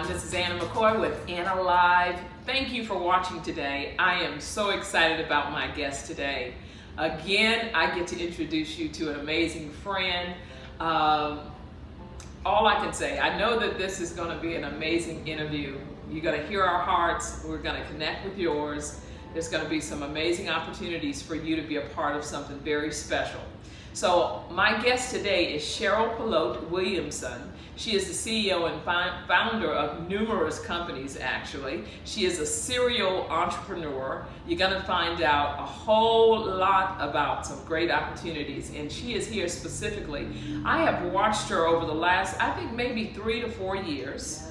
everyone. This is Anna McCoy with Anna Live. Thank you for watching today. I am so excited about my guest today. Again, I get to introduce you to an amazing friend. All I can say, I know that this is going to be an amazing interview. You're going to hear our hearts. We're going to connect with yours. There's going to be some amazing opportunities for you to be a part of something very special. So my guest today is Cheryl Polote Williamson. She is the CEO and founder of numerous companies, actually. She is a serial entrepreneur. You're going to find out a whole lot about some great opportunities, and she is here specifically. I have watched her over the last, I think, maybe 3 to 4 years.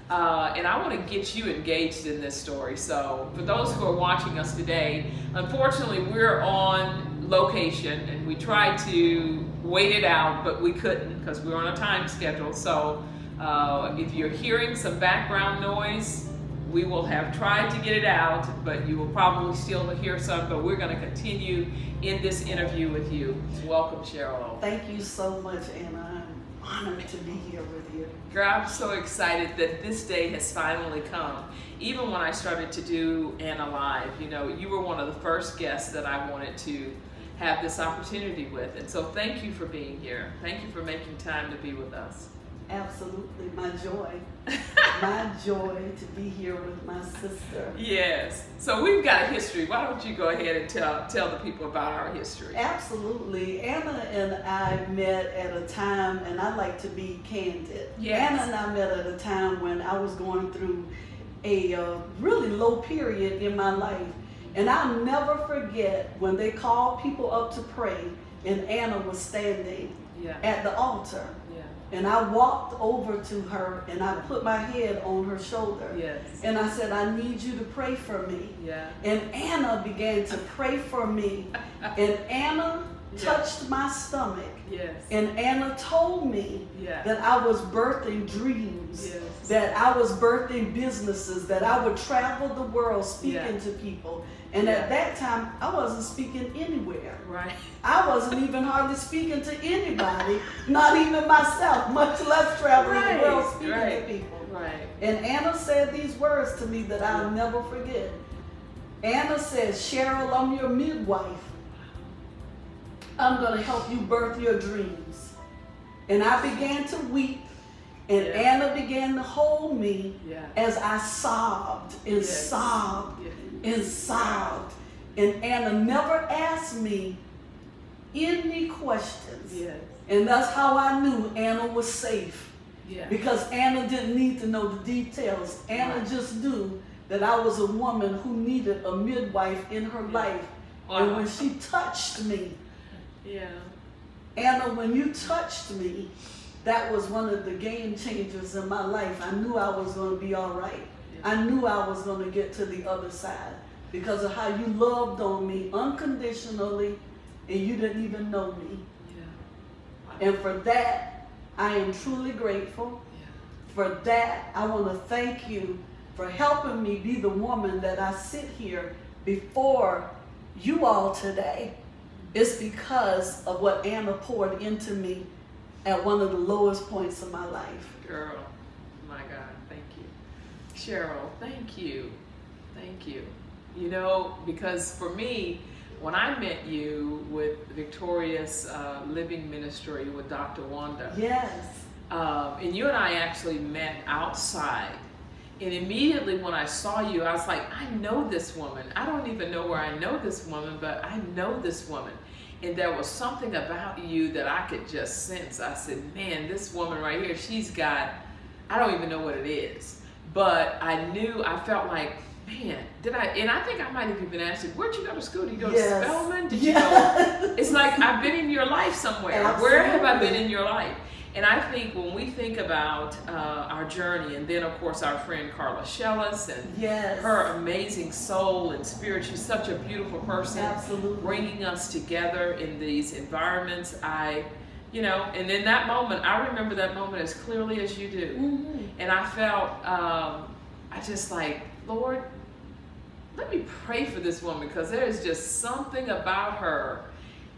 And I want to get you engaged in this story. So for those who are watching us today, unfortunately we're on location and we tried to wait it out, but we couldn't because we're on a time schedule. So if you're hearing some background noise, we will have tried to get it out, but you will probably still hear some, but we're going to continue in this interview with you. Welcome, Cheryl. Thank you so much, Anna. I'm honored to be here with you. Girl, I'm so excited that this day has finally come. Even when I started to do Anna Live, you know, you were one of the first guests that I wanted to have this opportunity with. And so thank you for being here. Thank you for making time to be with us. Absolutely, my joy. My joy to be here with my sister. Yes. So we've got a history. Why don't you go ahead and tell the people about our history? Absolutely. Anna and I met at a time, and I like to be candid. Yes. Anna and I met at a time when I was going through a really low period in my life. And I'll never forget when they called people up to pray, and Anna was standing at the altar. And I walked over to her and I put my head on her shoulder. Yes. And I said, I need you to pray for me. Yeah. And Anna began to pray for me. And Anna touched my stomach. Yes. And Anna told me that I was birthing dreams, that I was birthing businesses, that I would travel the world speaking to people. And at that time, I wasn't speaking anywhere. Right. I wasn't even hardly speaking to anybody, not even myself, much less traveling the world speaking to people. Right. And Anna said these words to me that I'll never forget. Anna says, Cheryl, I'm your midwife. I'm going to help you birth your dreams. And I began to weep, and Anna began to hold me as I sobbed and sobbed and sobbed. And Anna never asked me any questions. And that's how I knew Anna was safe. Because Anna didn't need to know the details. Anna just knew that I was a woman who needed a midwife in her life. And when she touched me, Anna, when you touched me, that was one of the game changers in my life. I knew I was going to be all right. I knew I was going to get to the other side because of how you loved on me unconditionally, and you didn't even know me. And for that, I am truly grateful. For that, I want to thank you for helping me be the woman that I sit here before you all today. It's because of what Anna poured into me at one of the lowest points of my life. Girl, my God, thank you. Cheryl, thank you. Thank you. You know, because for me, when I met you with Victorious Living Ministry with Dr. Wanda. And you and I actually met outside. And immediately when I saw you, I was like, I know this woman. I don't even know where I know this woman, but I know this woman. And there was something about you that I could just sense. I said, man, this woman right here, she's got, I don't even know what it is. But I knew, I felt like, man, and I think I might have even asked you, where'd you go to school? Did you go to Spelman? Did you go? It's like, I've been in your life somewhere. Absolutely. Where have I been in your life? And I think when we think about our journey, and then of course our friend Carla Shellis and her amazing soul and spirit, she's such a beautiful person. Absolutely. Bringing us together in these environments. You know, and in that moment, I remember that moment as clearly as you do. And I felt, I just like, Lord, let me pray for this woman, because there is just something about her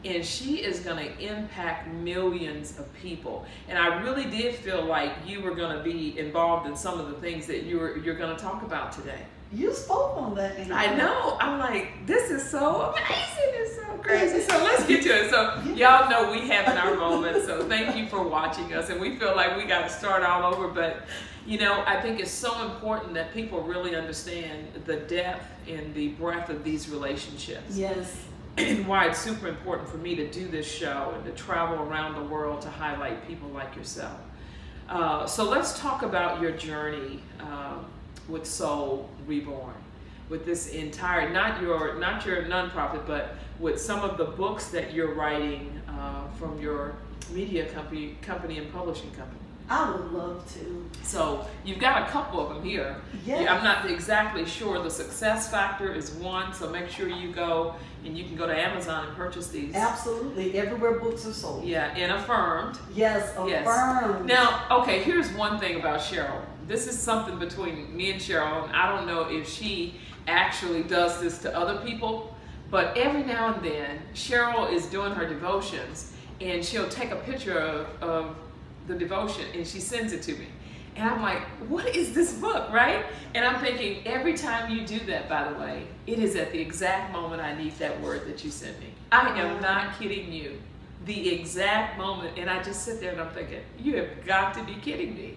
and she is going to impact millions of people. And I really did feel like you were going to be involved in some of the things that you're going to talk about today. You spoke on that. I know. I'm like, this is so amazing. It's so crazy. So let's get to it. So y'all know we having our moments. So thank you for watching us. And we feel like we got to start all over. But, you know, I think it's so important that people really understand the depth and the breadth of these relationships. Yes. And why it's super important for me to do this show and to travel around the world to highlight people like yourself. So let's talk about your journey with Soul Reborn, with this entire, not your nonprofit, but with some of the books that you're writing from your media company and publishing company. I would love to. So you've got a couple of them here. Yes. I'm not exactly sure. The Success Factor is one, so make sure you go and you can go to Amazon and purchase these. Absolutely, everywhere books are sold. Yeah, and Affirmed. Yes, Affirmed. Now, okay, here's one thing about Cheryl. This is something between me and Cheryl, and I don't know if she actually does this to other people, but every now and then, Cheryl is doing her devotions, and she'll take a picture of the devotion, and she sends it to me. And I'm like, what is this book, right? And I'm thinking, every time you do that, by the way, it is at the exact moment I need that word that you sent me. I am not kidding you. The exact moment, and I just sit there and I'm thinking, you have got to be kidding me.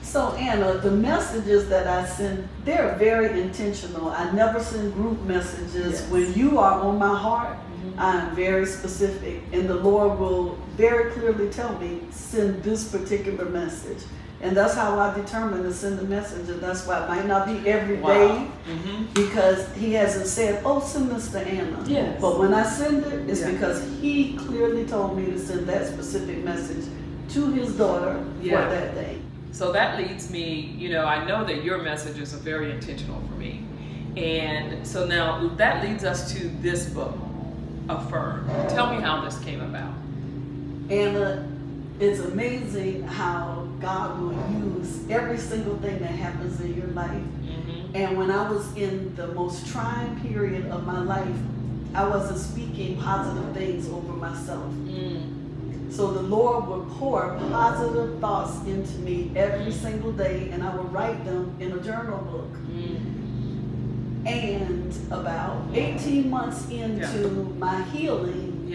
So Anna, the messages that I send, they're very intentional. I never send group messages. Yes. When you are on my heart, I'm very specific, and the Lord will very clearly tell me, send this particular message. And that's how I determine to send the message, and that's why it might not be every day, because He hasn't said, oh, send this to Anna. Yes. But when I send it, it's because He clearly told me to send that specific message to His daughter for that day. So that leads me, you know, I know that your messages are very intentional for me. And so now that leads us to this book, Affirm. Tell me how this came about. Anna, it's amazing how God will use every single thing that happens in your life. And when I was in the most trying period of my life, I wasn't speaking positive things over myself. So the Lord would pour positive thoughts into me every single day, and I would write them in a journal book. And about 18 months into my healing,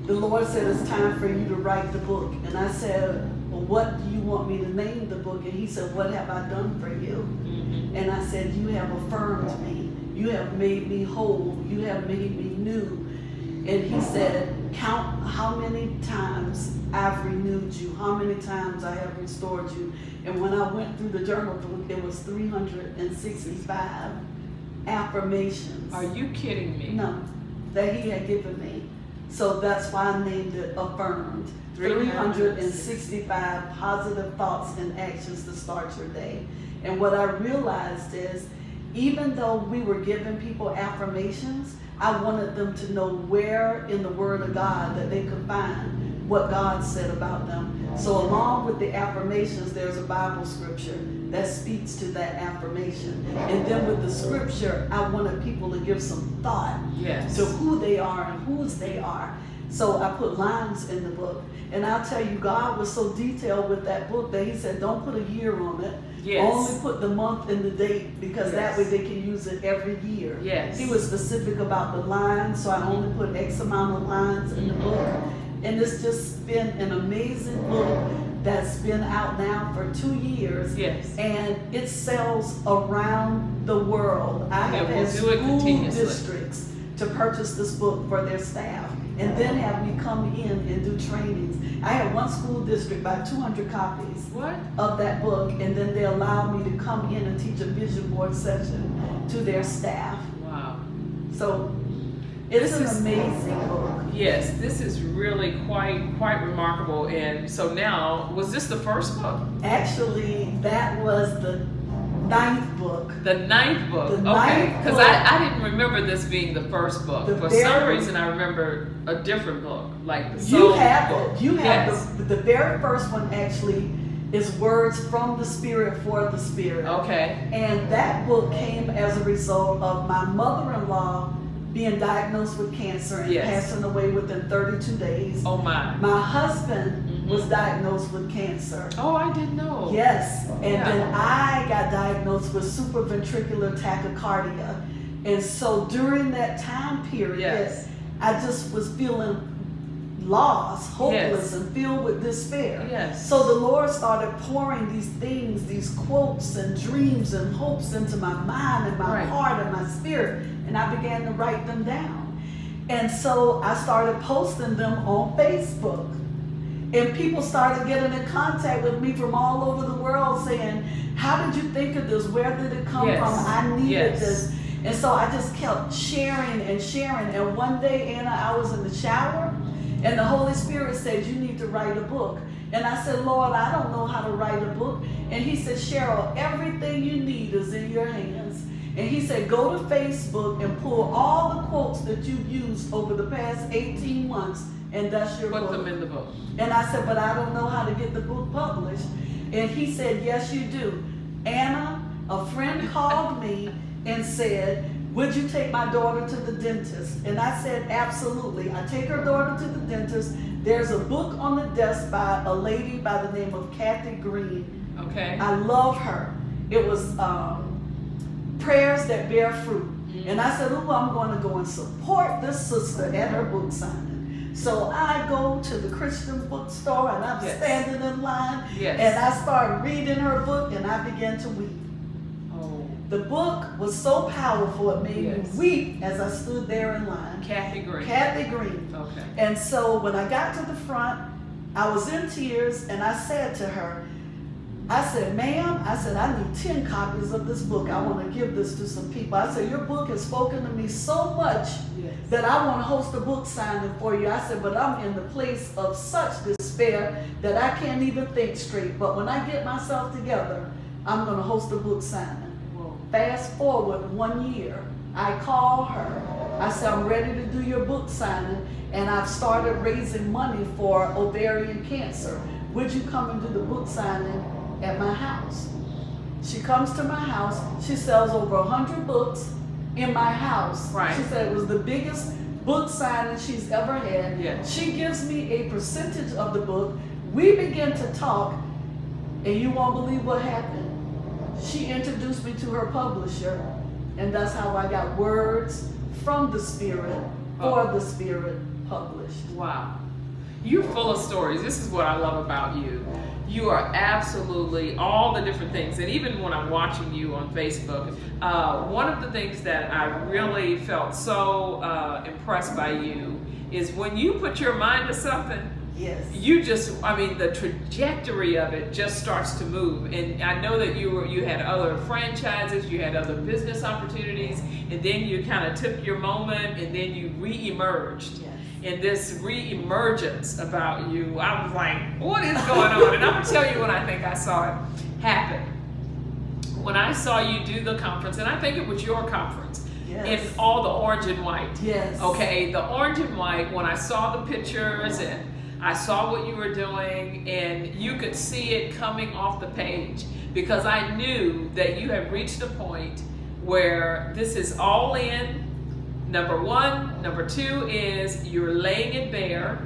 the Lord said, it's time for you to write the book. And I said, well, what do you want me to name the book? And He said, what have I done for you? And I said, you have affirmed me. You have made me whole. You have made me new. And He said, count how many times I've renewed you, how many times I have restored you. And when I went through the journal book, it was 365 affirmations. Are you kidding me? No, that He had given me. So that's why I named it Affirmed. 365 positive thoughts and actions to start your day. And what I realized is, even though we were giving people affirmations, I wanted them to know where in the Word of God that they could find what God said about them. So along with the affirmations, there's a Bible scripture that speaks to that affirmation. And then with the scripture, I wanted people to give some thought to who they are and whose they are. So I put lines in the book. And I'll tell you, God was so detailed with that book that He said, don't put a year on it. Only put the month and the date, because that way they can use it every year. He was specific about the lines, so I only put X amount of lines in the book. And it's just been an amazing book that's been out now for 2 years. And it sells around the world. I have had school districts to purchase this book for their staff, and then have me come in and do trainings. I had one school district buy 200 copies of that book, and then they allowed me to come in and teach a vision board session to their staff. Wow. So it's an amazing book. Yes, this is really quite remarkable. And so now, was this the first book? Actually, that was the 9th book. The 9th book. Okay, because I didn't remember this being the first book. For some reason, I remember a different book, like the Soul. You have it. You have the very first one. Actually, is Words from the Spirit for the Spirit. Okay. And that book came as a result of my mother-in-law being diagnosed with cancer and passing away within 32 days. Oh my. My husband was diagnosed with cancer. Oh, I didn't know. Yes. And then I got diagnosed with supraventricular tachycardia. And so during that time period, I just was feeling lost, hopeless, and filled with despair. So the Lord started pouring these things, these quotes and dreams and hopes into my mind and my heart and my spirit, and I began to write them down. And so I started posting them on Facebook, and people started getting in contact with me from all over the world saying, how did you think of this? Where did it come from? I needed this. And so I just kept sharing and sharing. And one day, Anna, I was in the shower, and the Holy Spirit said, you need to write a book. And I said, Lord, I don't know how to write a book. And he said, Cheryl, everything you need is in your hands. And he said, go to Facebook and pull all the quotes that you've used over the past 18 months, and that's your book. Put them in the book. And I said, but I don't know how to get the book published. And he said, yes, you do. Anna, a friend called me and said, would you take my daughter to the dentist? And I said, absolutely. I take her daughter to the dentist. There's a book on the desk by a lady by the name of Kathy Green. Okay. I love her. It was Prayers That Bear Fruit. And I said, oh, I'm going to go and support this sister at her book signing. So I go to the Christian bookstore, and I'm standing in line, and I start reading her book, and I began to weep. The book was so powerful, it made me weep as I stood there in line. Kathy Green. Kathy Green. Okay. And so when I got to the front, I was in tears, and I said to her, I said, ma'am, I said, I need 10 copies of this book. I want to give this to some people. I said, your book has spoken to me so much that I want to host a book signing for you. I said, but I'm in the place of such despair that I can't even think straight. But when I get myself together, I'm going to host a book signing. Fast forward 1 year, I call her. I said, I'm ready to do your book signing, and I've started raising money for ovarian cancer. Would you come and do the book signing at my house? She comes to my house. She sells over 100 books in my house. She said it was the biggest book signing she's ever had. She gives me a percentage of the book. We begin to talk, and you won't believe what happened. She introduced me to her publisher, and that's how I got Words from the Spirit for the Spirit published. Wow. You're full of stories. This is what I love about you. You are absolutely all the different things. And even when I'm watching you on Facebook, one of the things that I really felt so impressed by you is when you put your mind to something, you just, I mean, the trajectory of it just starts to move. And I know that you had other franchises, you had other business opportunities, and then you kind of took your moment, and then you re-emerged. And this re-emergence about you, I was like, what is going on? And I'm going to tell you when I think I saw it happen. When I saw you do the conference, and I think it was your conference, in all the orange and white. Okay, the orange and white, when I saw the pictures and I saw what you were doing, and you could see it coming off the page, because I knew that you had reached a point where this is all in. Number one. Number two is you're laying it bare.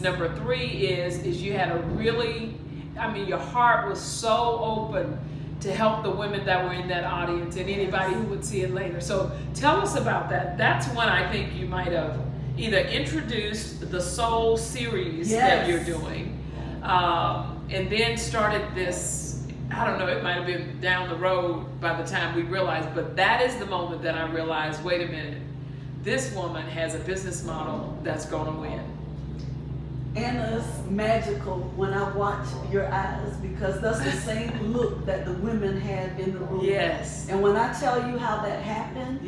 Number three is you had a really, I mean, your heart was so open to help the women that were in that audience and anybody who would see it later. So tell us about that. That's when I think you might have either introduced the Soul series that you're doing, and then started this, I don't know, it might have been down the road by the time we realized, but that is the moment that I realized, wait a minute, this woman has a business model that's going to win. Anna's magical when I watch your eyes, because that's the same look that the women had in the room. And when I tell you how that happened,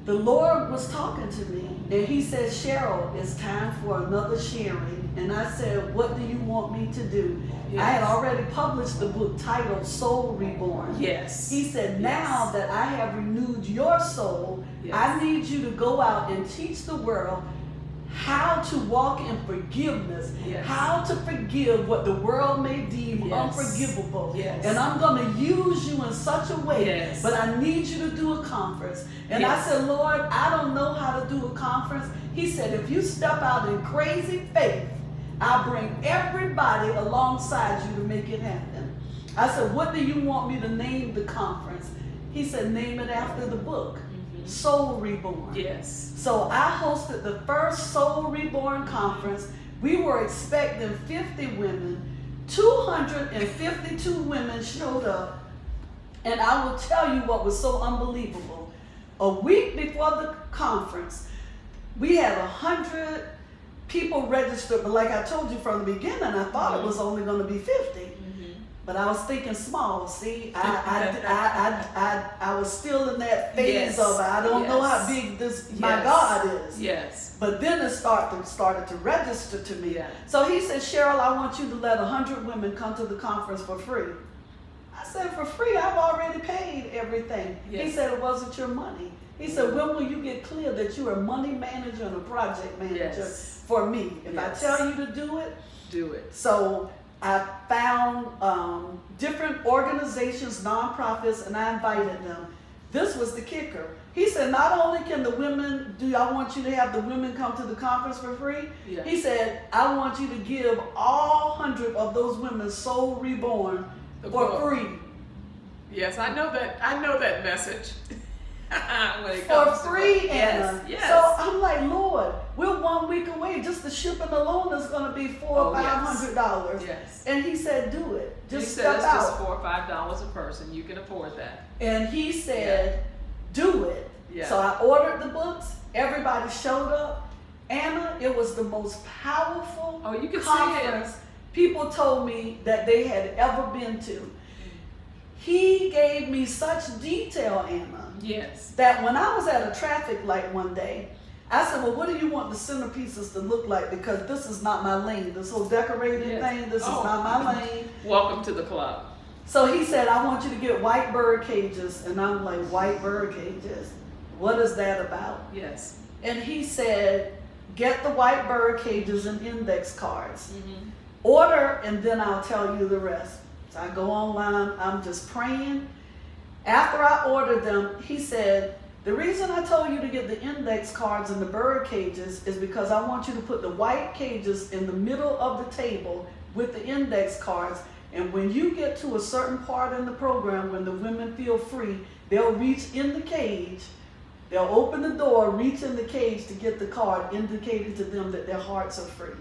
the Lord was talking to me, and he said, Cheryl, it's time for another sharing. And I said, what do you want me to do? I had already published the book titled Soul Reborn. He said, now that I have renewed your soul, I need you to go out and teach the world how to walk in forgiveness, Yes. how to forgive what the world may deem Yes. unforgivable. Yes. And I'm going to use you in such a way, Yes. but I need you to do a conference. And Yes. I said, Lord, I don't know how to do a conference. He said, if you step out in crazy faith, I'll bring everybody alongside you to make it happen. I said, what do you want me to name the conference? He said, name it after the book, Soul Reborn. Yes. So I hosted the first Soul Reborn conference. We were expecting 50 women. 252 women showed up. And I will tell you what was so unbelievable. A week before the conference, we had 100 people registered. But like I told you from the beginning, I thought it was only going to be 50. But I was thinking small. See, I was still in that phase Yes. of I don't know how Yes. big this my Yes. God is. Yes. But then it started to register to me. Yeah. So he said, Cheryl, I want you to let 100 women come to the conference for free. I said, for free? I've already paid everything. Yes. He said, it wasn't your money. He said, when will you get clear that you're a money manager and a project manager Yes. for me? If Yes. I tell you to do it, Do it. so I found different organizations, nonprofits, and I invited them. This was the kicker. He said, not only can the women, I want you to have the women come to the conference for free. Yeah. He said, I want you to give all 100 of those women Soul Reborn for free. Yes, I know that message. When it For comes to free, it. Anna. Yes. Yes. So I'm like, Lord, we're 1 week away. Just the shipping alone is going to be $400 or $500. Yes. And he said, do it. He Just said step it's out. just $4 or $5 a person. You can afford that. And he said, do it. Yeah. So I ordered the books. Everybody showed up. Anna, it was the most powerful You can conference see people told me that they had ever been to. He gave me such detail, Anna, Yes. that when I was at a traffic light one day, I said, well, what do you want the centerpieces to look like? Because this is not my lane. This whole decorated Yes. thing, this Oh. is not my lane. Welcome to the club. So he said, I want you to get white bird cages. And I'm like, white bird cages? What is that about? Yes. And he said, get the white bird cages and index cards. Mm-hmm. Order, and then I'll tell you the rest. So I go online, I'm just praying. After I ordered them, he said, the reason I told you to get the index cards and the bird cages is because I want you to put the white cages in the middle of the table with the index cards. And when you get to a certain part in the program, when the women feel free, they'll reach in the cage. They'll open the door, reach in the cage to get the card, indicating to them that their hearts are free.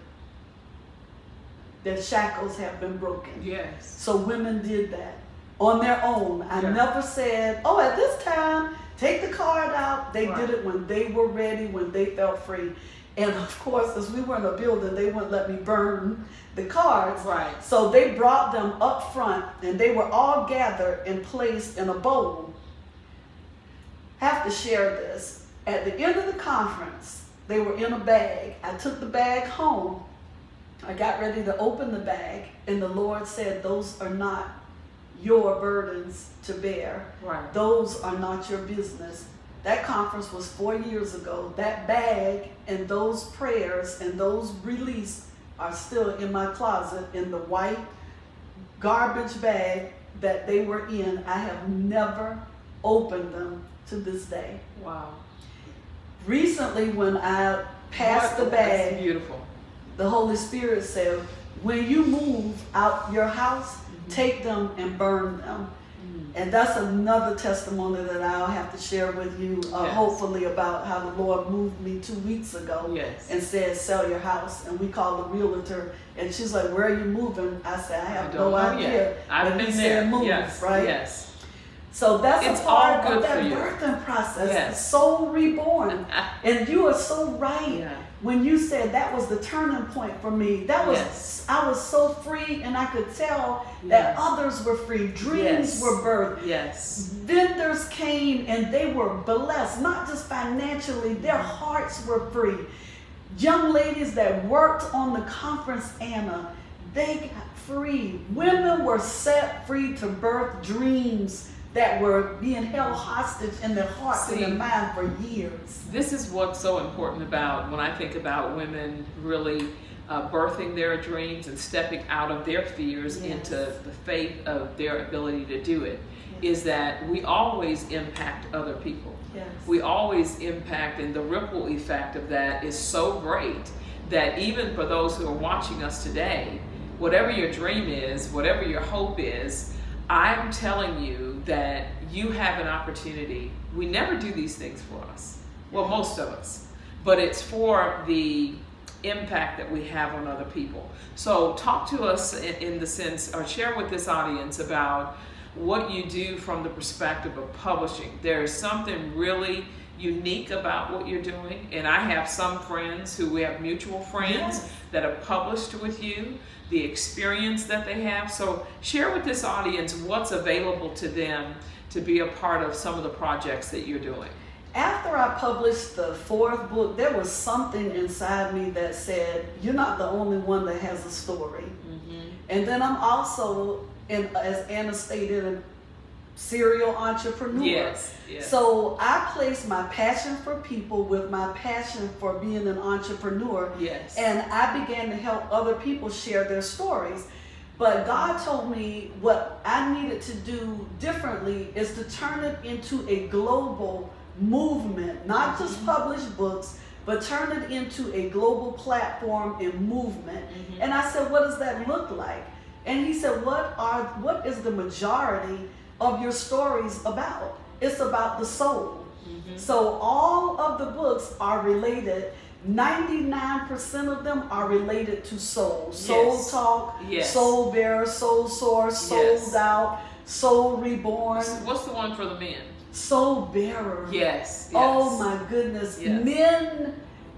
Their shackles have been broken. Yes. So women did that on their own. I Yeah. never said, oh, at this time, take the card out. They Right. did it when they were ready, when they felt free. And of course, as we were in a building, they wouldn't let me burn the cards. Right. So they brought them up front, and they were all gathered and placed in a bowl. Have to share this. At the end of the conference, they were in a bag. I took the bag home. I got ready to open the bag, and the Lord said, those are not your burdens to bear. Right. Those are not your business. That conference was 4 years ago. That bag and those prayers and those release are still in my closet in the white garbage bag that they were in. I have never opened them to this day. Wow. Recently, when I passed the That's bag, beautiful. the Holy Spirit said, when you move out your house, take them and burn them. And that's another testimony that I'll have to share with you, Yes. hopefully, about how the Lord moved me 2 weeks ago Yes. and said, sell your house. And we called the realtor, and she's like, where are you moving? I said, I have don't no know idea. yet. I've But been he there. said, move, Yes. right? Yes. So that's It's a part all good of that for you. birthing process. Yes. Soul reborn. And you are so right. Yeah. When you said that was the turning point for me, that was Yes. I was so free, and I could tell that Yes. others were free. Dreams Yes. were birthed. Yes. Vendors came and they were blessed, not just financially, their hearts were free. Young ladies that worked on the conference, Anna, they got free. Women were set free to birth dreams that were being held hostage in their hearts and their mind for years. This is what's so important about when I think about women really birthing their dreams and stepping out of their fears into the faith of their ability to do it, is that we always impact other people. Yes. We always impact, and the ripple effect of that is so great that even for those who are watching us today, whatever your dream is, whatever your hope is, I'm telling you that you have an opportunity. We never do these things for us. Well, most of us. But it's for the impact that we have on other people. So talk to us in the sense, or share with this audience about what you do from the perspective of publishing. There is something really unique about what you're doing, and I have some friends who we have mutual friends that have published with you, the experience that they have. So share with this audience what's available to them to be a part of some of the projects that you're doing. After I published the 4th book, there was something inside me that said, you're not the only one that has a story. And then I'm also, as Anna stated, a serial entrepreneur. Yes. So I placed my passion for people with my passion for being an entrepreneur. Yes. And I began to help other people share their stories. But God told me what I needed to do differently is to turn it into a global movement, not just publish books, but turn it into a global platform and movement. And I said, what does that look like? And he said, what is the majority of your stories about? It's about the soul. So all of the books are related. 99% of them are related to soul. Soul talk, soul bearer, soul source, souled out, soul reborn. What's the one for the men? Soul bearer. Yes. Oh my goodness. Men,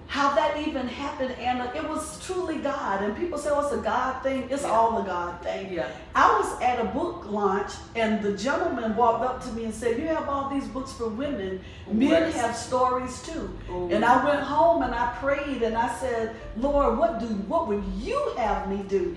how that even happened, Anna, it was truly God. And people say, oh, it's a God thing. It's all a God thing. I was at a book launch and the gentleman walked up to me and said, you have all these books for women. Men have stories too. And I went home and I prayed and I said, Lord, what would you have me do?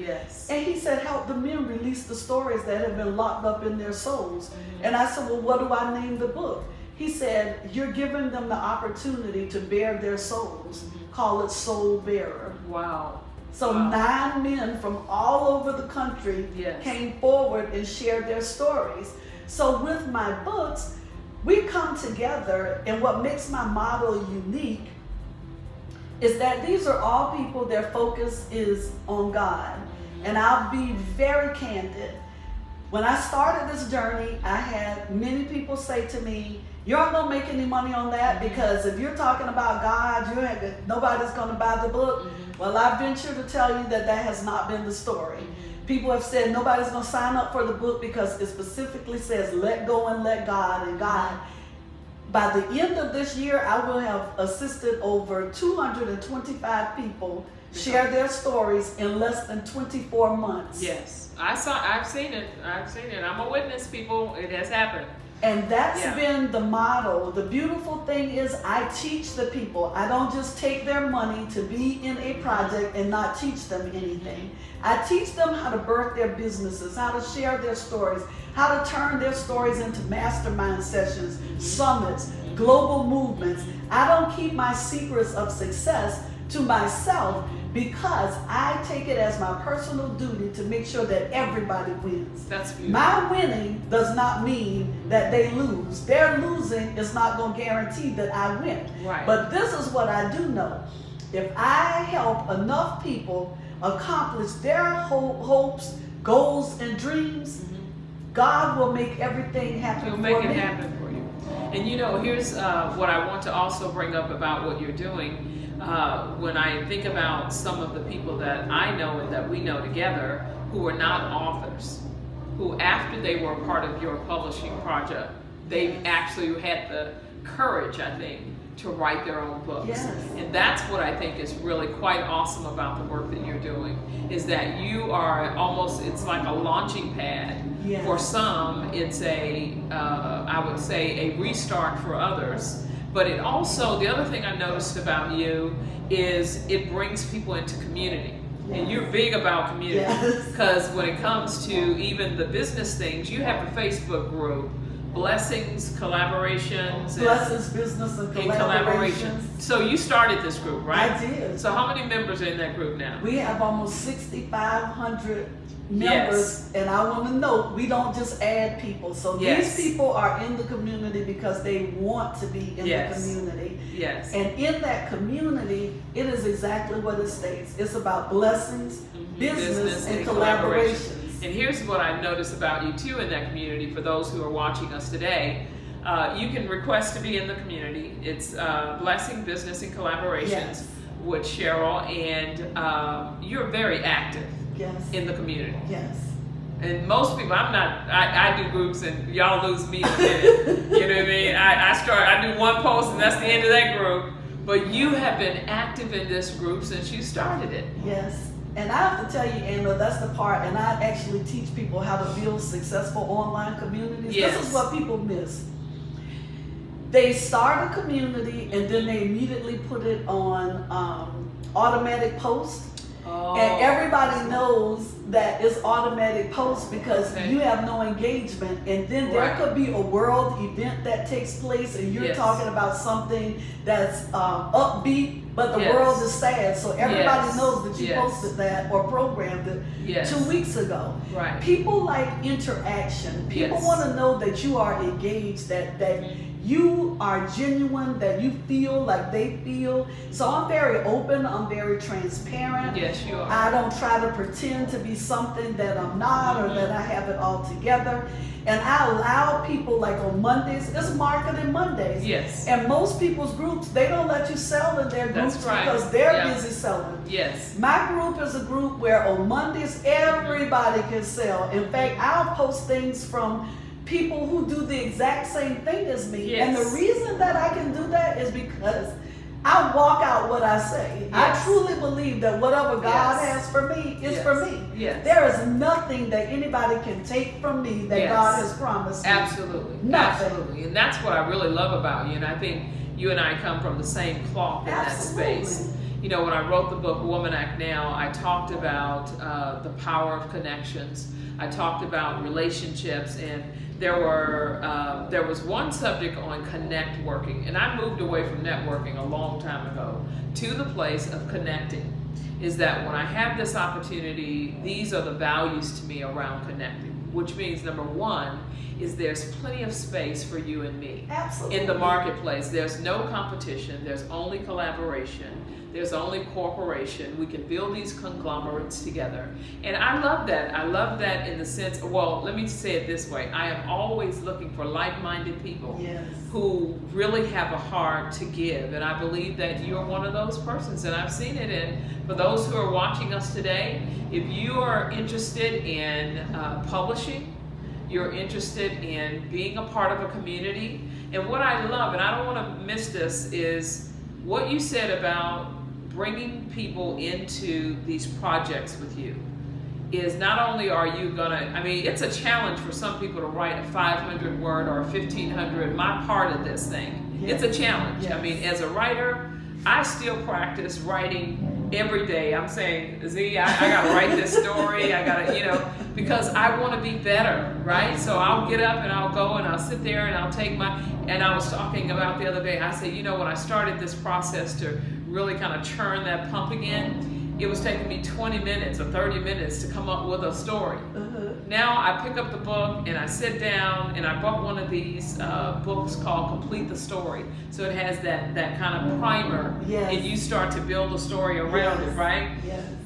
And he said, help the men release the stories that have been locked up in their souls. And I said, well, what do I name the book? He said, you're giving them the opportunity to bear their souls. Call it Soul Bearer. Wow. So 9 men from all over the country came forward and shared their stories. So with my books, we come together, and what makes my model unique is that these are all people, their focus is on God. And I'll be very candid. When I started this journey, I had many people say to me, you aren't going to make any money on that because if you're talking about God, nobody's going to buy the book. Well, I venture to tell you that that has not been the story. People have said nobody's going to sign up for the book because it specifically says let go and let God. And God, by the end of this year, I will have assisted over 225 people share their stories in less than 24 months. Yes, I've seen it. I'm a witness, people. It has happened. And that's been the model. The beautiful thing is I teach the people. I don't just take their money to be in a project and not teach them anything. I teach them how to birth their businesses, how to share their stories, how to turn their stories into mastermind sessions, summits, global movements. I don't keep my secrets of success to myself because I take it as my personal duty to make sure that everybody wins. That's beautiful. My winning does not mean that they lose. Their losing is not going to guarantee that I win. Right. But this is what I do know. If I help enough people accomplish their hopes, goals, and dreams, God will make everything happen for me. He'll make it happen for you. And you know, here's what I want to also bring up about what you're doing. When I think about some of the people that I know and that we know together who are not authors, who after they were part of your publishing project, they actually had the courage, I think, to write their own books. And that's what I think is really quite awesome about the work that you're doing, is that you are almost, it's like a launching pad. For some, it's I would say, a restart for others. But it also, the other thing I noticed about you is it brings people into community. And you're big about community. Because when it comes to even the business things, you have a Facebook group Blessings, collaborations. Blessings, business, and collaborations. So you started this group, right? I did. So how many members are in that group now? We have almost 6,500 members, and I want to note, we don't just add people. So these people are in the community because they want to be in the community. Yes. And in that community, it is exactly what it states. It's about blessings, business and collaborations. And here's what I notice about you too in that community. For those who are watching us today, you can request to be in the community. It's Blessing, Business, and Collaborations with Cheryl, and you're very active in the community. Yes. And most people, I do groups and y'all lose me in a minute. You know what I mean? I do one post and that's the end of that group. But you have been active in this group since you started it. Yes. And I have to tell you, Anna, that's the part, and I actually teach people how to build successful online communities. Yes. This is what people miss. They start a community and then they immediately put it on automatic post. Oh. And everybody knows that it's automatic post because you have no engagement. And then there could be a world event that takes place and you're talking about something that's upbeat, but the world is sad. So everybody knows that you posted that or programmed it 2 weeks ago. Right. People like interaction. People want to know that you are engaged, that you are genuine, that you feel like they feel. So I'm very open, I'm very transparent. Yes, you are. I don't try to pretend to be something that I'm not or that I have it all together. And I allow people, like on Mondays, it's Marketing Mondays. Yes. And most people's groups, they don't let you sell in their groups because they're busy selling. Yes. My group is a group where on Mondays, everybody can sell. In fact, I'll post things from people who do the exact same thing as me. And the reason that I can do that is because I walk out what I say. I truly believe that whatever God has for me is for me. There is nothing that anybody can take from me that God has promised me. Absolutely. Nothing. Absolutely. And that's what I really love about you. And I think you and I come from the same cloth in that space. You know, when I wrote the book Woman Act Now, I talked about the power of connections. I talked about relationships, and there was one subject on connect working, and I moved away from networking a long time ago to the place of connecting. Is that when I have this opportunity, these are the values to me around connecting, which means number one is there's plenty of space for you and me. Absolutely. In the marketplace. There's no competition, there's only collaboration. There's only cooperation. We can build these conglomerates together. And I love that. I love that in the sense, well, let me say it this way. I am always looking for like-minded people who really have a heart to give. And I believe that you're one of those persons. And I've seen it. And for those who are watching us today, if you are interested in publishing, you're interested in being a part of a community. And what I love, and I don't want to miss this, is what you said about bringing people into these projects with you. Is not only are you gonna, I mean, it's a challenge for some people to write a 500 word or a 1500, my part of this thing. It's a challenge. I mean, as a writer, I still practice writing every day. I'm saying, Z, I gotta write this story, I gotta, you know, because I wanna be better, right? So I'll get up and I'll go and I'll sit there and I'll take my, and I was talking about the other day, I said, you know, when I started this process to really kind of churn that pump again, it was taking me 20 minutes or 30 minutes to come up with a story. Now I pick up the book and I sit down, and I bought one of these books called Complete the Story. So it has that kind of primer, and you start to build a story around it, right?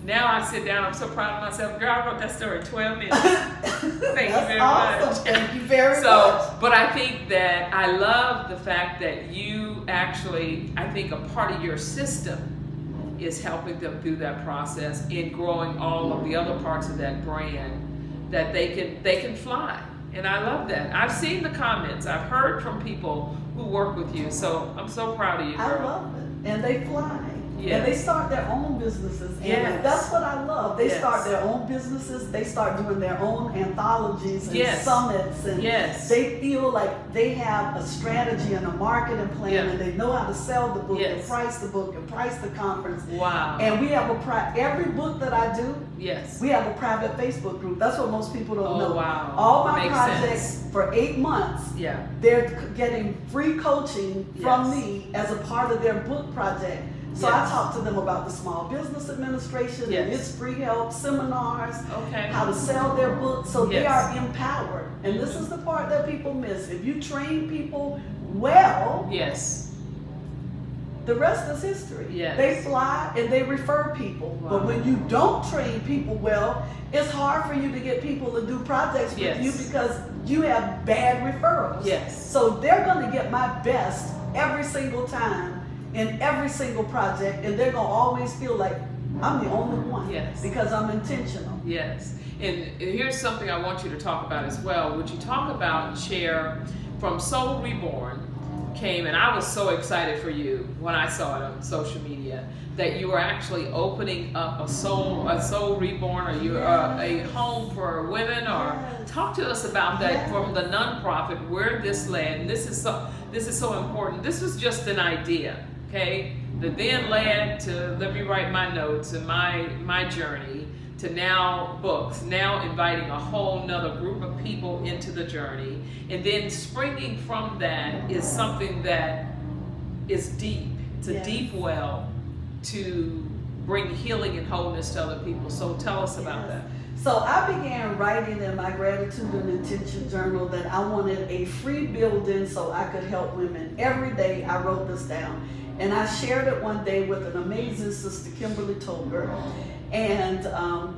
Now I sit down, I'm so proud of myself. Girl, I wrote that story in 12 minutes. Thank you very much. Thank you very much. But I think that I love the fact that you actually, I think a part of your system is helping them through that process in growing all of the other parts of that brand, that they can fly. And I love that. I've seen the comments. I've heard from people who work with you. So I'm so proud of you, girl. I love it. And they fly. Yes. And they start their own businesses. And Yes. that's what I love. They Yes. start their own businesses. They start doing their own anthologies and Yes. summits. And Yes. they feel like they have a strategy and a marketing plan, Yeah. and they know how to sell the book and Yes. price the book and price the conference. Wow. And we have every book that I do, Yes. we have a private Facebook group. That's what most people don't know. Wow. All my Makes projects sense. for 8 months, Yeah. they're getting free coaching from Yes. me as a part of their book project. So Yes. I talk to them about the Small Business Administration and Yes. its free help, seminars, Okay. how to sell their books, so they Yes. are empowered. And this is the part that people miss. If you train people well, Yes. the rest is history. Yes. They fly and they refer people. Wow. But when you don't train people well, it's hard for you to get people to do projects with Yes. you because you have bad referrals. Yes. So they're going to get my best every single time in every single project, and they're going to always feel like I'm the only one. Yes. Because I'm intentional. Yes. And here's something I want you to talk about as well. Would you talk about Cher from Soul Reborn came, and I was so excited for you when I saw it on social media that you were actually opening up a soul reborn, or you're a home for women, or Yes. talk to us about that Yes. from the nonprofit, where this led. And this is so important. This was just an idea, okay, that then led to, let me write my notes and my journey to now books, now inviting a whole nother group of people into the journey. And then springing from that is something that is deep. It's a Yes. deep well to bring healing and wholeness to other people. So tell us about Yes. that. So I began writing in my gratitude and intention journal that I wanted a free building so I could help women. Every day I wrote this down. And I shared it one day with an amazing sister, Kimberly Tolger. And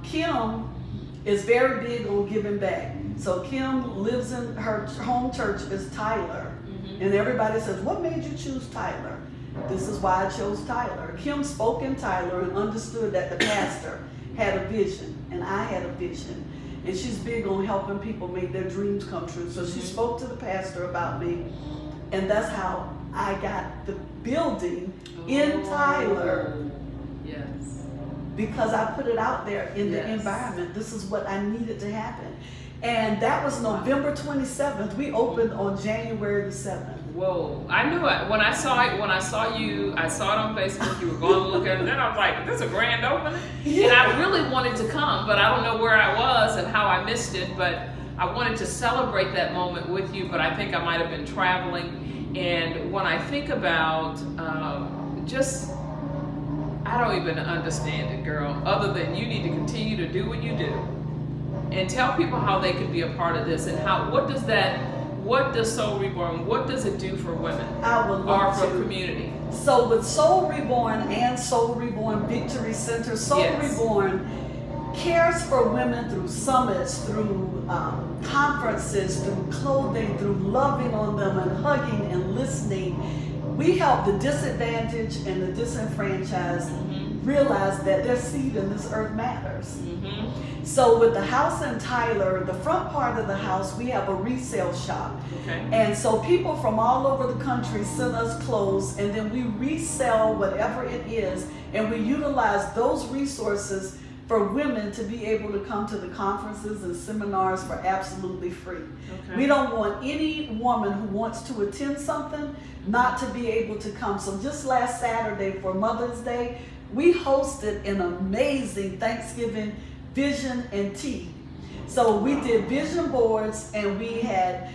Kim is very big on giving back. So Kim lives in her home church is Tyler. Mm-hmm. And everybody says, what made you choose Tyler? This is why I chose Tyler. Kim spoke in Tyler and understood that the pastor had a vision, and I had a vision. And she's big on helping people make their dreams come true. So she spoke to the pastor about me, and that's how I got the building in Tyler, Yes. because I put it out there in the Yes. environment. This is what I needed to happen. And that was November 27th. We opened on January the 7th. Whoa! I knew it when I saw it. When I saw you, I saw it on Facebook. You were going to look at it, and then I was like, "This is a grand opening." And I really wanted to come, but I don't know where I was and how I missed it. But I wanted to celebrate that moment with you. But I think I might have been traveling. And when I think about I don't even understand it, girl. Other than you need to continue to do what you do, and tell people how they can be a part of this, and what does Soul Reborn, what does it do for women I would or love for to. community? So with Soul Reborn and Soul Reborn Victory Center, Soul Yes. Reborn cares for women through summits, through conferences, through clothing, through loving on them and hugging and listening. We help the disadvantaged and the disenfranchised realize that their seed in this earth matters. So with the house in Tyler, the front part of the house, we have a resale shop. Okay. And so people from all over the country send us clothes, and then we resell whatever it is, and we utilize those resources for women to be able to come to the conferences and seminars for absolutely free. Okay. We don't want any woman who wants to attend something not to be able to come. So just last Saturday for Mother's Day, we hosted an amazing Thanksgiving vision and tea. So we did vision boards, and we had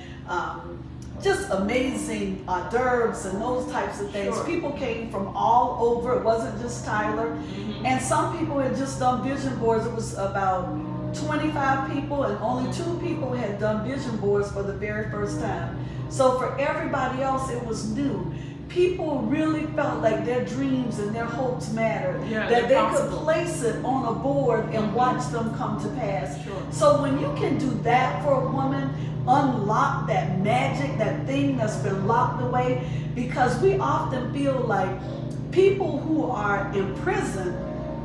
just amazing hors d'oeuvres and those types of things. Sure. People came from all over. It wasn't just Tyler. And some people had just done vision boards. It was about 25 people, and only 2 people had done vision boards for the very first time. So for everybody else, it was new. People really felt like their dreams and their hopes mattered, Yeah, that they're they could possible. place it on a board and watch them come to pass. Sure. So when you can do that for a woman, unlock that magic, that thing that's been locked away, because we often feel like people who are in prison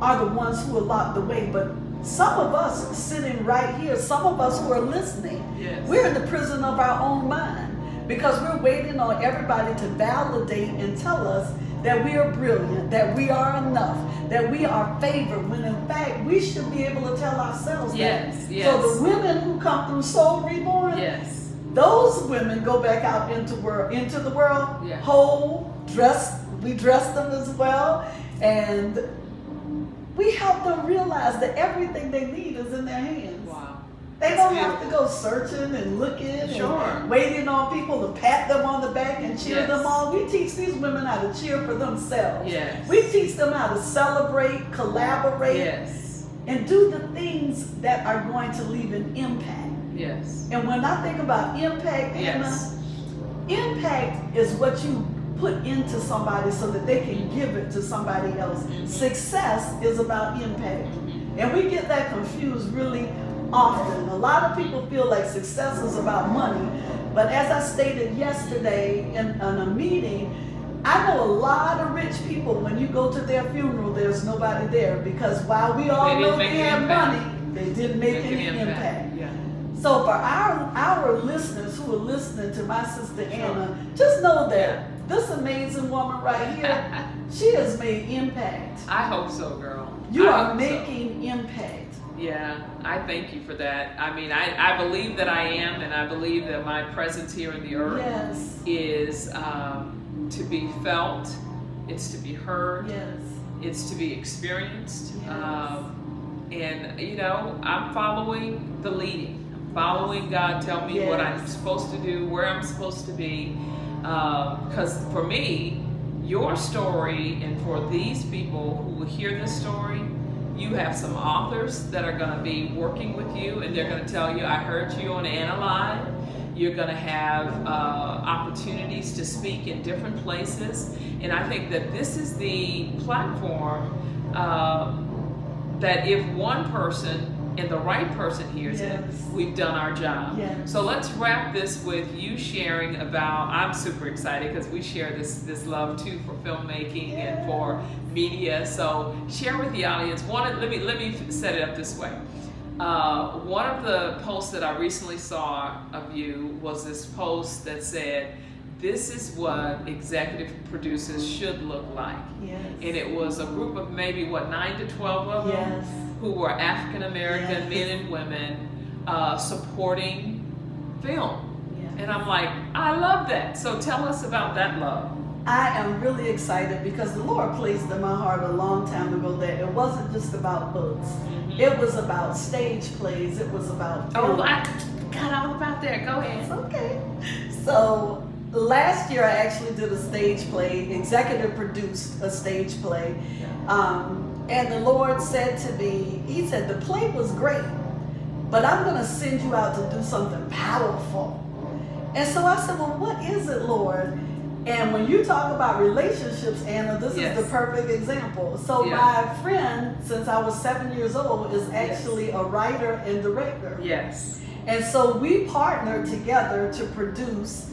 are the ones who are locked away, but some of us sitting right here, some of us who are listening, Yes. we're in the prison of our own mind, because we're waiting on everybody to validate and tell us that we are brilliant, that we are enough, that we are favored, when in fact we should be able to tell ourselves Yes, that. yes. So the women who come through Soul Reborn, Yes. those women go back out into the world, Yeah. whole, dressed. We dress them as well, and we help them realize that everything they need is in their hands. Wow. They That's don't have to beautiful. go searching and looking Sure. and waiting on people to pat them on the back and cheer Yes. them on. We teach these women how to cheer for themselves. Yes. We teach them how to celebrate, collaborate, Yes. and do the things that are going to leave an impact. Yes. And when I think about impact, Yes. Anna, impact is what you put into somebody so that they can give it to somebody else. Success is about impact. And we get that confused really often. A lot of people feel like success is about money, but as I stated yesterday in a meeting, I know a lot of rich people, when you go to their funeral, there's nobody there, because while we all know they had money, they didn't make any impact. Yeah. So for our listeners who are listening to my sister Anna, just know that this amazing woman right here, she has made impact. I hope so, girl. You I are hope making impact. Yeah, I thank you for that. I mean, I believe that I am, and I believe that my presence here in the earth Yes. is to be felt, it's to be heard, Yes. it's to be experienced. Yes. And, you know, I'm following the leading. I'm following God tell me what I'm supposed to do, where I'm supposed to be. Because for me, your story, and for these people who will hear this story, you have some authors that are going to be working with you, and they're going to tell you, I heard you on Anna Live. You're going to have opportunities to speak in different places. And I think that this is the platform that if one person and the right person hears it, we've done our job. Yes. So let's wrap this with you sharing about, I'm super excited because we share this love too for filmmaking and for media. So share with the audience. Let me set it up this way. One of the posts that I recently saw of you was this post that said, this is what executive producers should look like. Yes. And it was a group of maybe, 9 to 12 of them who were African American men and women supporting film. Yes. And I'm like, I love that. So tell us about that love. I am really excited because the Lord placed in my heart a long time ago that it wasn't just about books. It was about stage plays. It was about film. Oh, I got all about that. Go ahead. It's okay. So last year I actually did a stage play, executive produced a stage play. And the Lord said to me, he said, the play was great, but I'm going to send you out to do something powerful. And so I said, well, what is it, Lord? And when you talk about relationships, Anna, this is the perfect example. So my friend, since I was 7 years old, is actually a writer and director. Yes. And so we partnered together to produce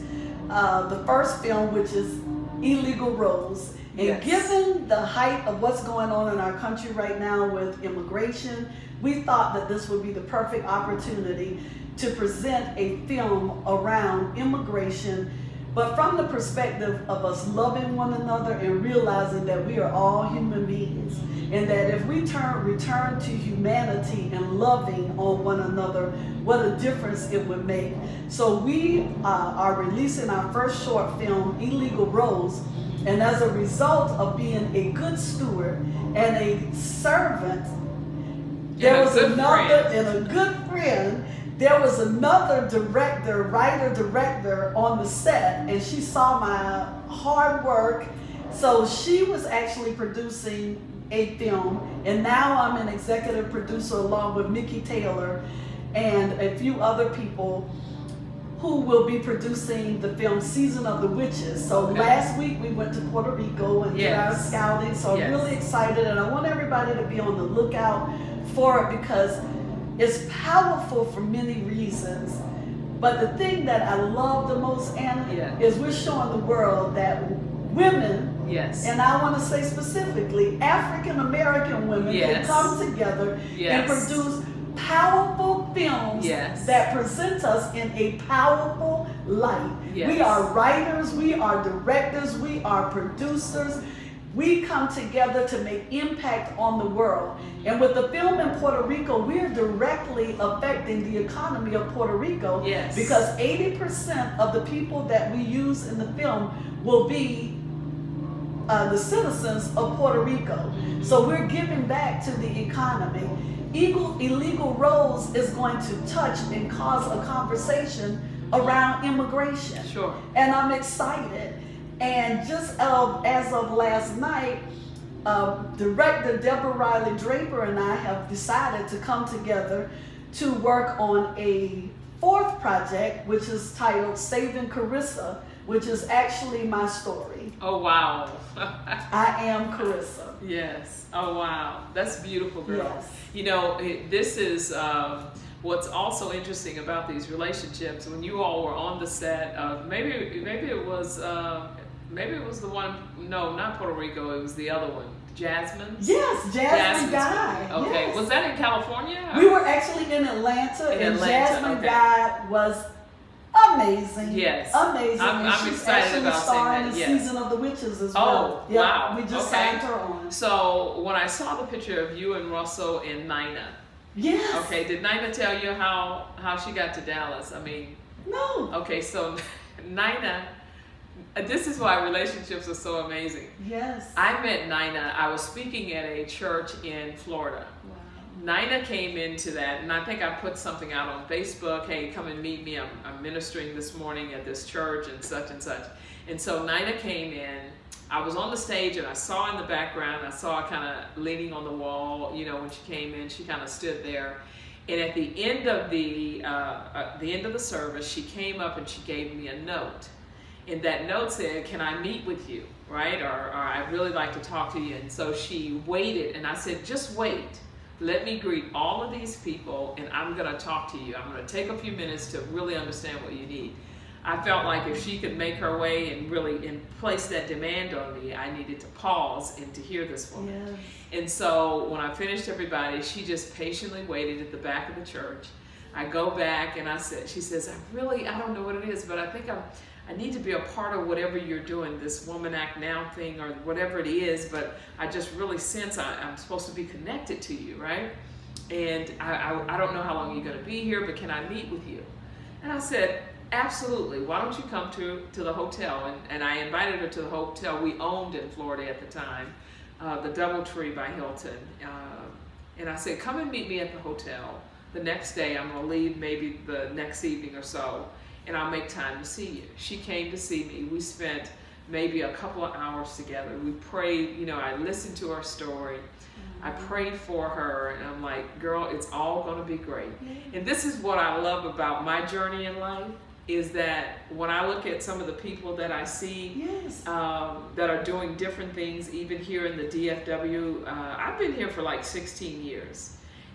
the first film, which is Illegal Rose. And given the height of what's going on in our country right now with immigration, we thought that this would be the perfect opportunity to present a film around immigration, but from the perspective of us loving one another and realizing that we are all human beings, and that if we return to humanity and loving on one another, what a difference it would make. So we are releasing our first short film, Illegal Rose, and as a result of being a good steward and a servant, there was another, and a good friend, there was another director, writer-director on the set, and she saw my hard work. So she was actually producing a film, and now I'm an executive producer along with Mickey Taylor and a few other people who will be producing the film Season of the Witches. So last week we went to Puerto Rico and did our scouting, so I'm really excited, and I want everybody to be on the lookout for it because it's powerful for many reasons. But the thing that I love the most, Anna, is we're showing the world that women, and I want to say specifically African American women, can come together and produce powerful films Yes. that present us in a powerful light. Yes. We are writers, we are directors, we are producers. We come together to make impact on the world. And with the film in Puerto Rico, we're directly affecting the economy of Puerto Rico. Yes. Because 80% of the people that we use in the film will be the citizens of Puerto Rico. So we're giving back to the economy. Illegal roads is going to touch and cause a conversation around immigration. Sure. And I'm excited. And just as of last night, director Deborah Riley Draper and I have decided to come together to work on a fourth project, which is titled Saving Carissa, which is actually my story. Oh, wow. I am Carissa. Yes. Oh, wow. That's beautiful, girl. Yes. You know, this is what's also interesting about these relationships. When you all were on the set of, maybe it was the one, no, not Puerto Rico, it was the other one, Jasmine's? Yes, Jasmine Guy. Okay, yes. Was that in California? We were actually in Atlanta, and Jasmine okay. Guy was amazing. Yes. Amazing. I'm excited about seeing that. The Yes. Season of the Witches as Oh, well. wow. We just Okay. signed her on. So when I saw the picture of you and Russell and Nina, Yes. okay, did Nina tell you how she got to Dallas? I mean, No. okay, so Nina, this is why relationships are so amazing. Yes. I met Nina, I was speaking at a church in Florida. Wow. Nina came into that, and I think I put something out on Facebook, hey, come and meet me, I'm ministering this morning at this church and such and such. And so Nina came in, I was on the stage and I saw in the background, I saw her kind of leaning on the wall, you know, when she came in, she kind of stood there. And at the end of the service, she came up and she gave me a note. And that note said, can I meet with you, right? Or I'd really like to talk to you. And so she waited, and I said, just wait. Let me greet all of these people, and I'm going to talk to you. I'm going to take a few minutes to really understand what you need. I felt like if she could make her way and really place that demand on me, I needed to pause and to hear this woman. Yes. And so when I finished everybody, she just patiently waited at the back of the church. I go back and she says, I don't know what it is, but I think I need to be a part of whatever you're doing, this Woman Act Now thing or whatever it is, but I just really sense I'm supposed to be connected to you, right? And I don't know how long you're going to be here, but can I meet with you? And I said, absolutely. Why don't you come to the hotel? And I invited her to the hotel we owned in Florida at the time, the DoubleTree by Hilton. And I said, come and meet me at the hotel. The next day, I'm going to leave maybe the next evening or so, and I'll make time to see you. She came to see me. We spent maybe a couple of hours together. We prayed, you know, I listened to her story. I prayed for her, and I'm like, girl, it's all going to be great. And this is what I love about my journey in life, is that when I look at some of the people that I see Yes. that are doing different things, even here in the DFW, I've been here for like 16 years.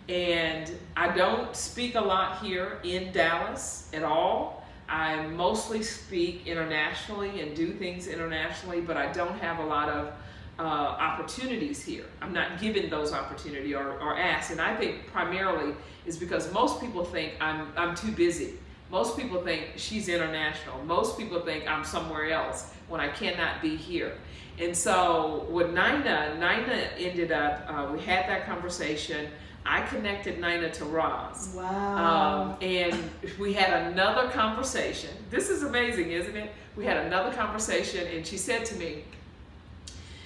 And I don't speak a lot here in Dallas at all. I mostly speak internationally and do things internationally, but I don't have a lot of opportunities here. I'm not given those opportunities or asked. And I think primarily is because most people think I'm too busy. Most people think she's international. Most people think I'm somewhere else when I cannot be here. And so with Nina ended up, we had that conversation. I connected Nina to Roz. Wow. And we had another conversation. This is amazing, isn't it? We had another conversation, and she said to me,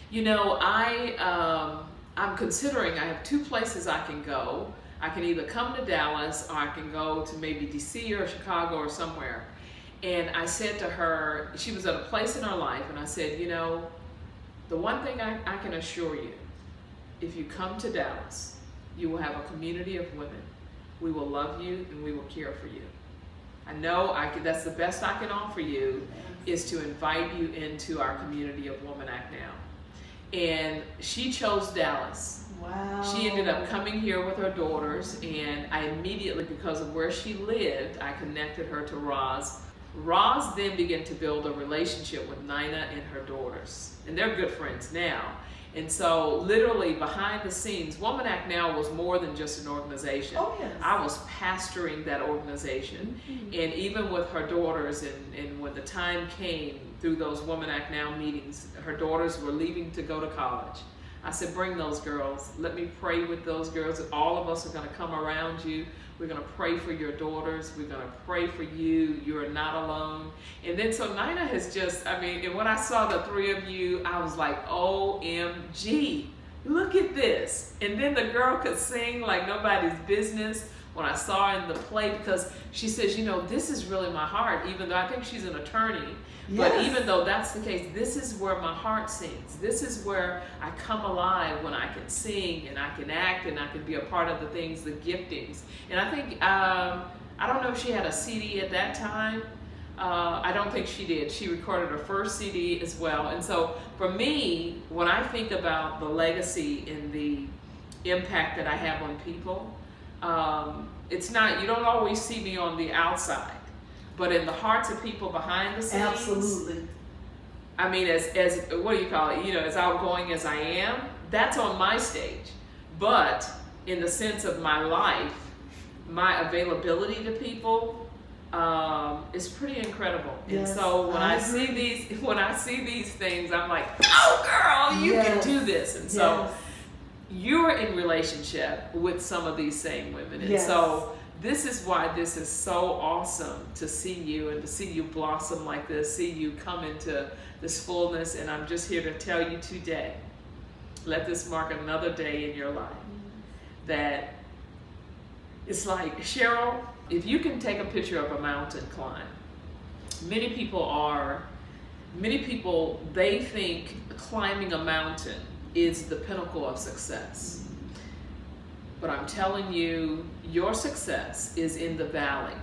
you know, I'm considering, I have two places I can go. I can either come to Dallas, or I can go to maybe DC or Chicago or somewhere. And I said to her, she was at a place in her life, and I said, you know, the one thing I can assure you, if you come to Dallas, you will have a community of women. We will love you and we will care for you. I know that's the best I can offer you, is to invite you into our community of Woman Act Now. And she chose Dallas. Wow. She ended up coming here with her daughters, and I immediately, because of where she lived, I connected her to Roz. Roz then began to build a relationship with Nina and her daughters, and they're good friends now. And so literally behind the scenes, Woman Act Now was more than just an organization. Oh, yes. I was pastoring that organization. And even with her daughters, and when the time came through those Woman Act Now meetings, her daughters were leaving to go to college. I said, bring those girls. Let me pray with those girls. All of us are going to come around you. We're going to pray for your daughters. We're going to pray for you. You are not alone. And then so Nina has just, I mean, and when I saw the three of you, I was like, OMG, look at this. And then the girl could sing like nobody's business when I saw her in the play, because she says, you know, this is really my heart, even though I think she's an attorney. Yes. But even though that's the case, this is where my heart sings. This is where I come alive, when I can sing and I can act and I can be a part of the things, the giftings. And I think, I don't know if she had a CD at that time. I don't think she did. She recorded her first CD as well. And so for me, when I think about the legacy and the impact that I have on people, it's not, you don't always see me on the outside, but in the hearts of people behind the scenes. Absolutely. I mean, as what do you call it? You know, as outgoing as I am, that's on my stage. But in the sense of my life, my availability to people is pretty incredible. Yes, and so when I see these things, I'm like, oh girl, you can do this. And so you're in relationship with some of these same women. And so this is why this is so awesome to see you and to see you blossom like this, see you come into this fullness. And I'm just here to tell you today, let this mark another day in your life. That it's like, Cheryl, if you can take a picture of a mountain climb, many people, they think climbing a mountain is the pinnacle of success. But I'm telling you, your success is in the valley.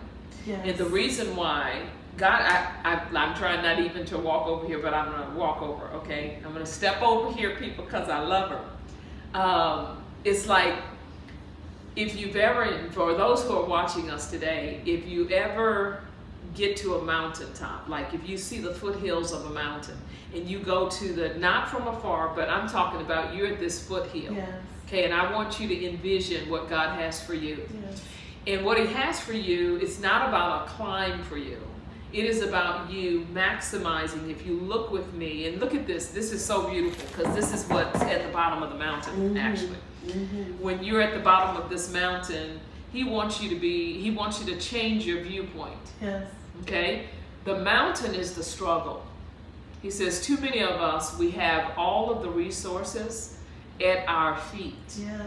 Yes. And the reason why, God, I'm trying not even to walk over here, but I'm going to walk over, okay? I'm going to step over here, people, because I love her. It's like, if you've ever, for those who are watching us today, if you ever get to a mountaintop, like if you see the foothills of a mountain, and you go to the, not from afar, but I'm talking about you're at this foothill. Yes. Okay, and I want you to envision what God has for you. Yes. And what he has for you, it's not about a climb for you. It is about you maximizing. If you look with me, and look at this. This is so beautiful, because this is what's at the bottom of the mountain, actually. When you're at the bottom of this mountain, he wants you to change your viewpoint. Yes. Okay? The mountain is the struggle. He says, too many of us, we have all of the resources at our feet. Yes.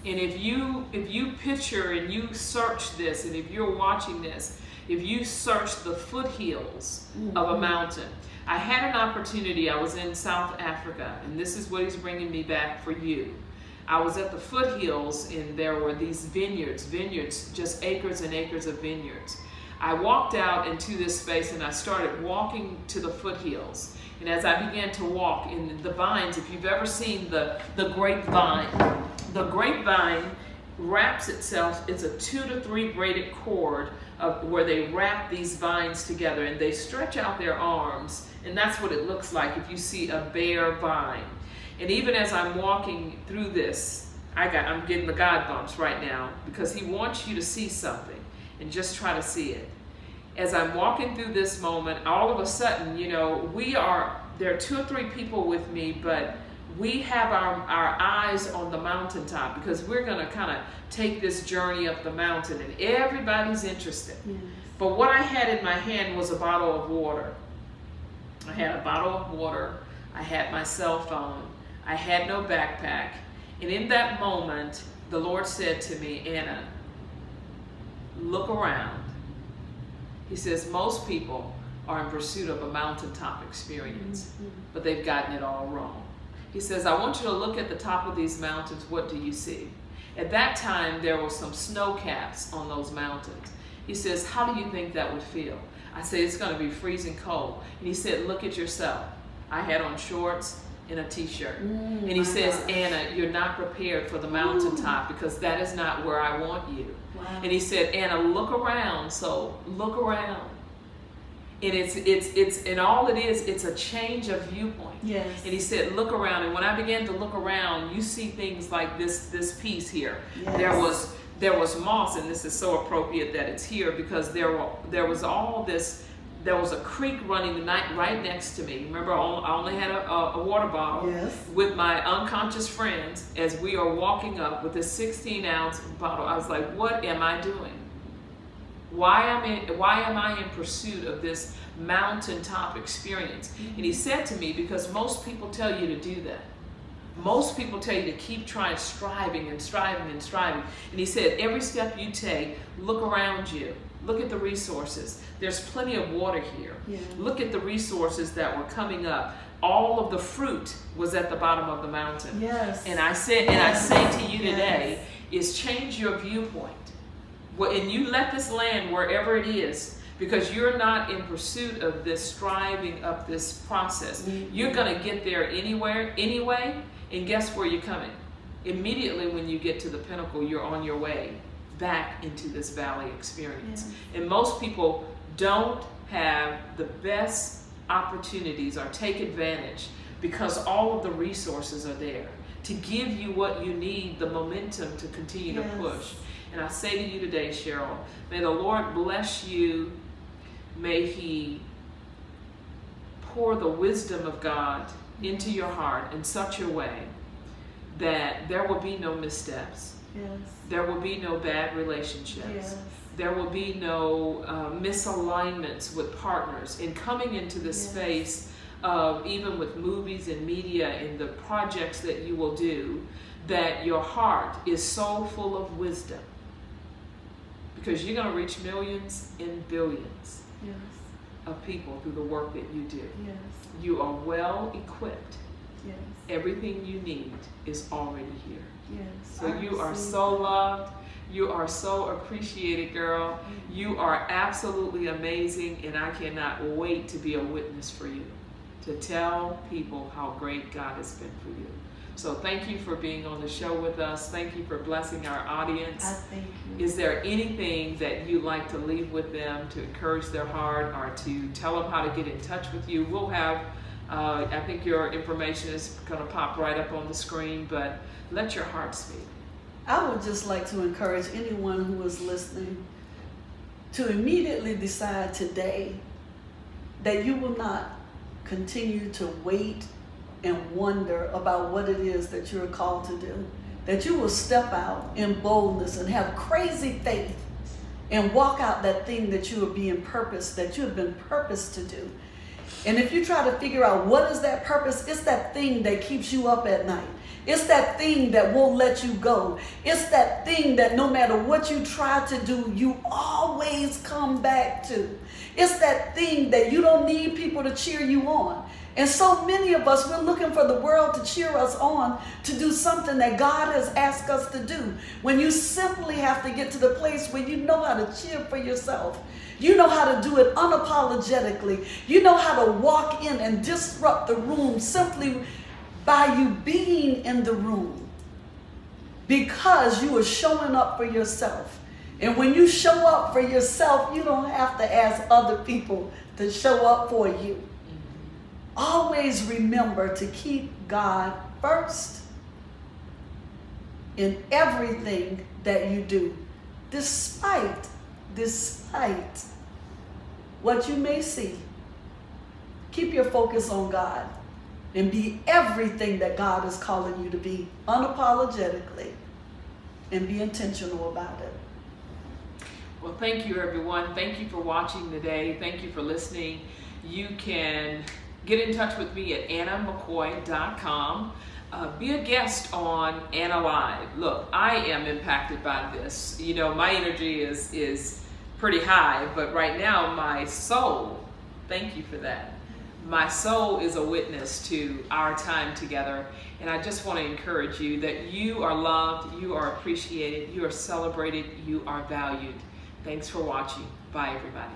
And if you picture and you search this, and if you're watching this, if you search the foothills of a mountain. I had an opportunity, I was in South Africa, and this is what he's bringing me back for you. I was at the foothills, and there were these vineyards, just acres and acres of vineyards. I walked out into this space, and I started walking to the foothills. And as I began to walk in the vines, if you've ever seen the grapevine wraps itself, it's a 2 to 3 braided cord where they wrap these vines together, and they stretch out their arms, and that's what it looks like if you see a bare vine. And even as I'm walking through this, I'm getting the God bumps right now, because he wants you to see something and just try to see it. As I'm walking through this moment, all of a sudden, you know, there are 2 or 3 people with me, but we have our eyes on the mountaintop, because we're going to kind of take this journey up the mountain, and everybody's interested. Yes. But what I had in my hand was a bottle of water. I had a bottle of water. I had my cell phone. I had no backpack. And in that moment, the Lord said to me, Anna, look around. He says, most people are in pursuit of a mountaintop experience, but they've gotten it all wrong. He says, I want you to look at the top of these mountains. What do you see? At that time, there were some snow caps on those mountains. He says, how do you think that would feel? I said, it's going to be freezing cold. And he said, look at yourself. I had on shorts and a t-shirt. And he says, Anna, you're not prepared for the mountaintop, because that is not where I want you. Wow. And he said, Anna, look around. So look around. And all it is, it's a change of viewpoint. Yes. And he said, look around. And when I began to look around, you see things like this piece here. Yes. There was moss, and this is so appropriate that it's here, because there was all this. There was a creek running right next to me. Remember, I only had a water bottle. Yes. With my unconscious friends. As we are walking up with this 16-ounce bottle, I was like, what am I doing? Why am I in pursuit of this mountaintop experience? And he said to me, because most people tell you to do that. Most people tell you to keep trying, striving and striving and striving. And he said, every step you take, look around you. Look at the resources. There's plenty of water here. Yeah. Look at the resources that were coming up. All of the fruit was at the bottom of the mountain. Yes. And I say to you today, is change your viewpoint. And you let this land wherever it is, because you're not in pursuit of this striving up this process. You're going to get there anyway, and guess where you're coming? Immediately when you get to the pinnacle, you're on your way back into this valley experience. And most people don't have the best opportunities or take advantage, because all of the resources are there to give you what you need, the momentum to continue to push. And I say to you today, Cheryl, may the Lord bless you. May he pour the wisdom of God into your heart in such a way that there will be no missteps. Yes. There will be no bad relationships. Yes. There will be no misalignments with partners. In coming into this space of, even with movies and media and the projects that you will do, that your heart is so full of wisdom, because you're going to reach millions and billions of people through the work that you do. Yes. You are well equipped. Yes. Everything you need is already here. Yes. So you are so loved. You are so appreciated, girl. You are absolutely amazing, and I cannot wait to be a witness for you, to tell people how great God has been for you. So thank you for being on the show with us. Thank you for blessing our audience. I thank you. Is there anything that you'd like to leave with them to encourage their heart, or to tell them how to get in touch with you? We'll have, I think your information is going to pop right up on the screen, but let your heart speak. I would just like to encourage anyone who is listening to immediately decide today that you will not continue to wait and wonder about what it is that you're called to do. That you will step out in boldness and have crazy faith and walk out that thing that you are being purposed, that you have been purposed to do. And if you try to figure out what is that purpose, it's that thing that keeps you up at night. It's that thing that won't let you go. It's that thing that no matter what you try to do, you always come back to. It's that thing that you don't need people to cheer you on. And so many of us, we're looking for the world to cheer us on to do something that God has asked us to do, when you simply have to get to the place where you know how to cheer for yourself. You know how to do it unapologetically. You know how to walk in and disrupt the room simply by you being in the room, because you are showing up for yourself. And when you show up for yourself, you don't have to ask other people to show up for you. Always remember to keep God first in everything that you do, despite what you may see. Keep your focus on God and be everything that God is calling you to be, unapologetically, and be intentional about it. Well, thank you, everyone. Thank you for watching today. Thank you for listening. You can get in touch with me at annamccoy.com. Be a guest on Anna Live. Look, I am impacted by this. You know, my energy is pretty high, but right now my soul, thank you for that. My soul is a witness to our time together, and I just want to encourage you that you are loved, you are appreciated, you are celebrated, you are valued. Thanks for watching. Bye, everybody.